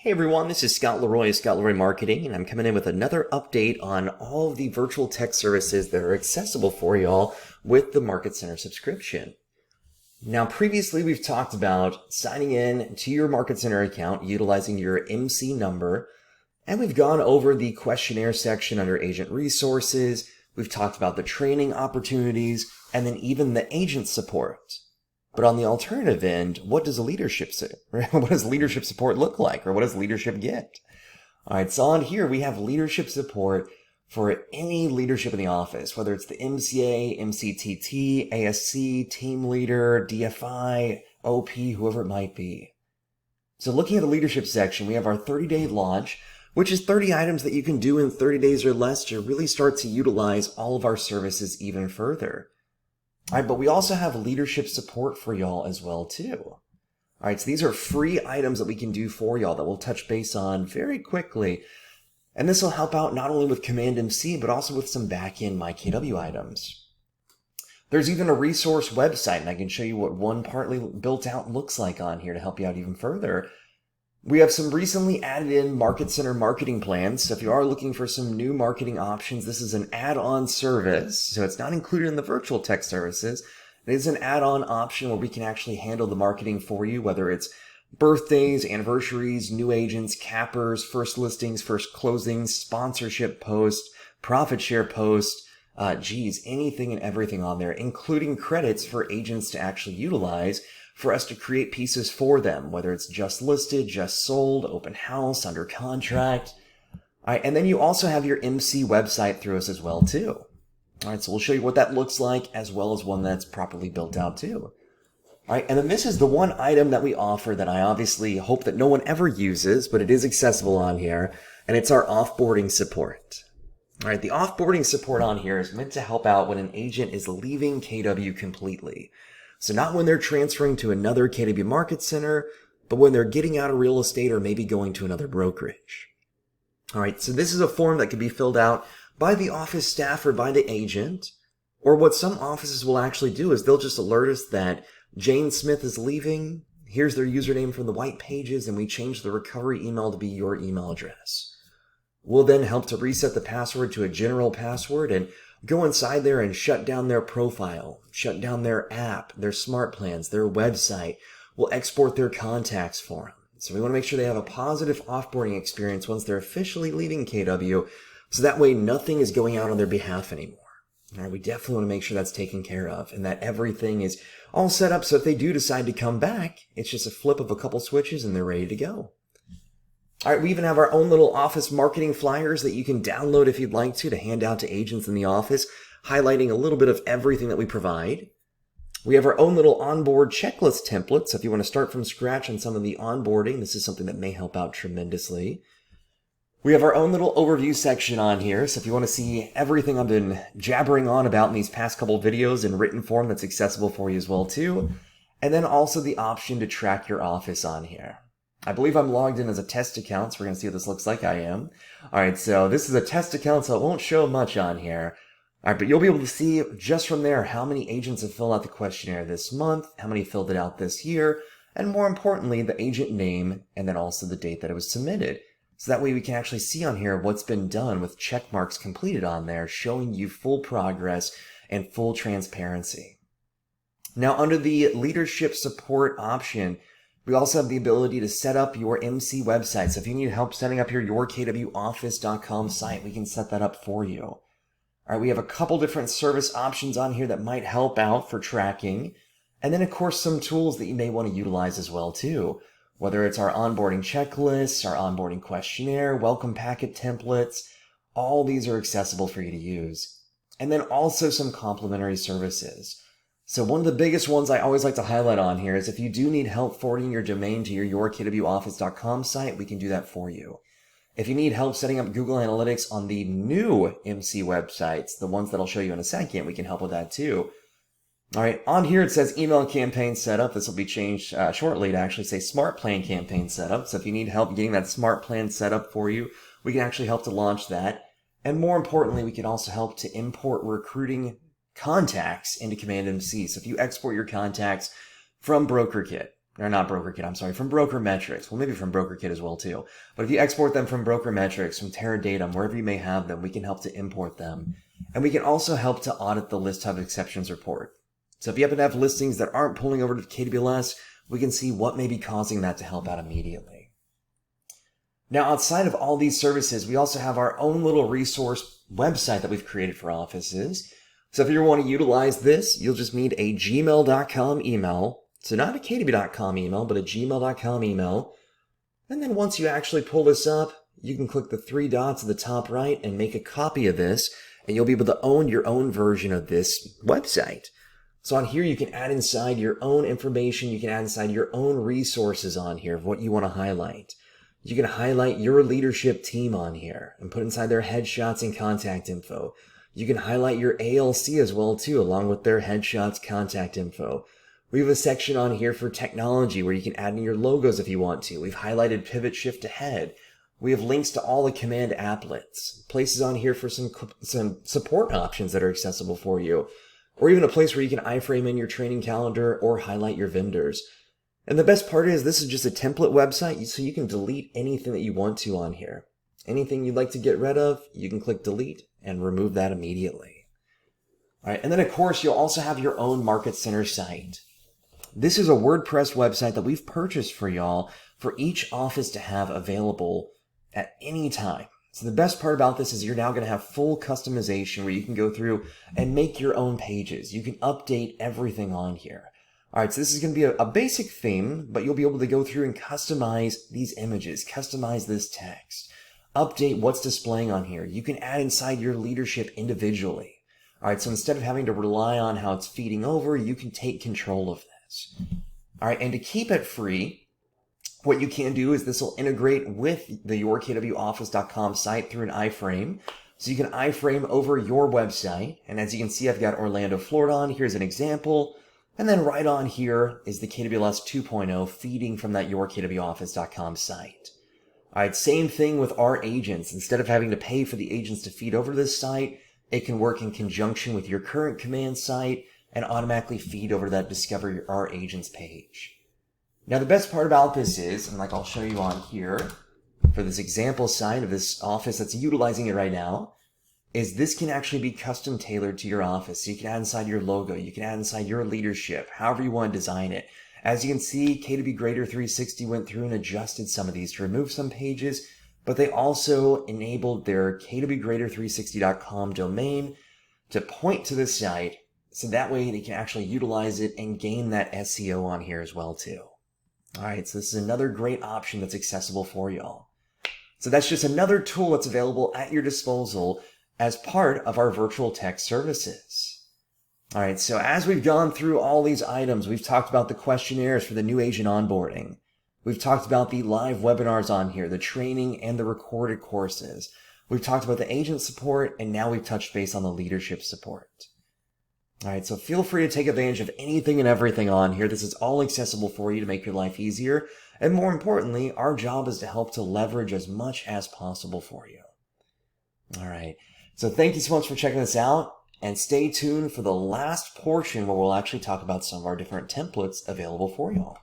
Hey everyone, this is Scott Leroy of Scott Leroy Marketing, and I'm coming in with another update on all of the virtual tech services that are accessible for y'all with the Market Center subscription. Now, previously we've talked about signing in to your Market Center account utilizing your MC number, and we've gone over the questionnaire section under Agent Resources. We've talked about the training opportunities, and then even the agent support. But on the alternative end, what does leadership say? What does leadership support look like? Or what does leadership get? All right, so on here, we have leadership support for any leadership in the office, whether it's the MCA, MCTT, ASC, team leader, DFI, OP, whoever it might be. So looking at the leadership section, we have our 30-day launch, which is 30 items that you can do in 30 days or less to really start to utilize all of our services even further. All right, but we also have leadership support for y'all as well too. All right, so these are free items that we can do for y'all that we'll touch base on very quickly. And this will help out not only with Command MC, but also with some back-end MyKW items. There's even a resource website, and I can show you what one partly built out looks like on here to help you out even further. We have some recently added in Market Center marketing plans. So if you are looking for some new marketing options, this is an add-on service. So it's not included in the virtual tech services. It is an add-on option where we can actually handle the marketing for you, whether it's birthdays, anniversaries, new agents, cappers, first listings, first closings, sponsorship posts, profit share posts, anything and everything on there, including credits for agents to actually utilize for us to create pieces for them, whether it's just listed, just sold, open house, under contract. All right, and then you also have your MC website through us as well too. All right, so we'll show you what that looks like as well as one that's properly built out too. All right, and then this is the one item that we offer that I obviously hope that no one ever uses, but it is accessible on here, and it's our offboarding support. All right, the offboarding support on here is meant to help out when an agent is leaving KW completely. So not when they're transferring to another KW Market Center, but when they're getting out of real estate or maybe going to another brokerage. All right, so this is a form that can be filled out by the office staff or by the agent. Or what some offices will actually do is they'll just alert us that Jane Smith is leaving. Here's their username from the white pages, and we change the recovery email to be your email address. We'll then help to reset the password to a general password and go inside there and shut down their profile, shut down their app, their smart plans, their website. We'll export their contacts for them. So we want to make sure they have a positive offboarding experience once they're officially leaving KW, so that way nothing is going out on their behalf anymore. All right, we definitely want to make sure that's taken care of and that everything is all set up so if they do decide to come back, it's just a flip of a couple switches and they're ready to go. All right, we even have our own little office marketing flyers that you can download if you'd like to hand out to agents in the office, highlighting a little bit of everything that we provide. We have our own little onboard checklist template, so if you want to start from scratch on some of the onboarding, this is something that may help out tremendously. We have our own little overview section on here, so if you want to see everything I've been jabbering on about in these past couple videos in written form, that's accessible for you as well too. And then also the option to track your office on here. I believe I'm logged in as a test account, so we're going to see what this looks like. I am. All right, so this is a test account, so it won't show much on here. All right, but you'll be able to see just from there how many agents have filled out the questionnaire this month, how many filled it out this year, and more importantly, the agent name, and then also the date that it was submitted. So that way we can actually see on here what's been done with check marks completed on there, showing you full progress and full transparency. Now, under the leadership support option, we also have the ability to set up your MC website. So if you need help setting up your yourkwoffice.com site, we can set that up for you. All right, we have a couple different service options on here that might help out for tracking. And then, of course, some tools that you may want to utilize as well, too. Whether it's our onboarding checklists, our onboarding questionnaire, welcome packet templates, all these are accessible for you to use. And then also some complimentary services. So one of the biggest ones I always like to highlight on here is if you do need help forwarding your domain to your yourkwoffice.com site, we can do that for you. If you need help setting up Google Analytics on the new MC websites, the ones that I'll show you in a second, we can help with that too. All right, on here it says email campaign setup. This will be changed shortly to actually say smart plan campaign setup. So if you need help getting that smart plan set up for you, we can actually help to launch that. And more importantly, we can also help to import recruiting contacts into Command MC. So if you export your contacts from BrokerKit, or not BrokerKit, I'm sorry, from BrokerMetrics. Well, maybe from BrokerKit as well too. But if you export them from BrokerMetrics, from Teradata, wherever you may have them, we can help to import them. And we can also help to audit the list type exceptions report. So if you happen to have listings that aren't pulling over to KWLS, we can see what may be causing that to help out immediately. Now, outside of all these services, we also have our own little resource website that we've created for offices. So if you want to utilize this, you'll just need a gmail.com email. So not a KW.com email, but a gmail.com email. And then once you actually pull this up, you can click the 3 dots at the top right and make a copy of this, and you'll be able to own your own version of this website. So on here, you can add inside your own information. You can add inside your own resources on here of what you want to highlight. You can highlight your leadership team on here and put inside their headshots and contact info. You can highlight your ALC as well too, along with their headshots, contact info. We have a section on here for technology where you can add in your logos if you want to. We've highlighted pivot shift ahead. We have links to all the command applets, places on here for some support options that are accessible for you, or even a place where you can iframe in your training calendar or highlight your vendors. And the best part is this is just a template website, so you can delete anything that you want to on here. Anything you'd like to get rid of, you can click delete and remove that immediately. All right, and then of course you'll also have your own Market Center site. This is a WordPress website that we've purchased for y'all for each office to have available at any time. So the best part about this is you're now going to have full customization where you can go through and make your own pages. You can update everything on here. All right, so this is going to be a basic theme, but you'll be able to go through and customize these images, customize this text, update what's displaying on here. You can add inside your leadership individually. All right, so instead of having to rely on how it's feeding over, you can take control of this. All right, and to keep it free, what you can do is this will integrate with the yourkwoffice.com site through an iframe. So you can iframe over your website. And as you can see, I've got Orlando, Florida on. Here's an example. And then right on here is the KWLS 2.0 feeding from that yourkwoffice.com site. All right, same thing with our agents. Instead of having to pay for the agents to feed over to this site, it can work in conjunction with your current command site and automatically feed over that Discover Our Agents page. Now, the best part about this is, and like I'll show you on here, for this example site of this office that's utilizing it right now, is this can actually be custom tailored to your office. So you can add inside your logo, you can add inside your leadership, however you want to design it. As you can see, K2B Greater 360 went through and adjusted some of these to remove some pages, but they also enabled their K2BGreater360.com domain to point to this site, so that way they can actually utilize it and gain that SEO on here as well too. All right, so this is another great option that's accessible for y'all. So that's just another tool that's available at your disposal as part of our virtual tech services. All right, so as we've gone through all these items, we've talked about the questionnaires for the new agent onboarding. We've talked about the live webinars on here, the training and the recorded courses. We've talked about the agent support, and now we've touched base on the leadership support. All right, so feel free to take advantage of anything and everything on here. This is all accessible for you to make your life easier. And more importantly, our job is to help to leverage as much as possible for you. All right, so thank you so much for checking this out. And stay tuned for the last portion where we'll actually talk about some of our different templates available for y'all.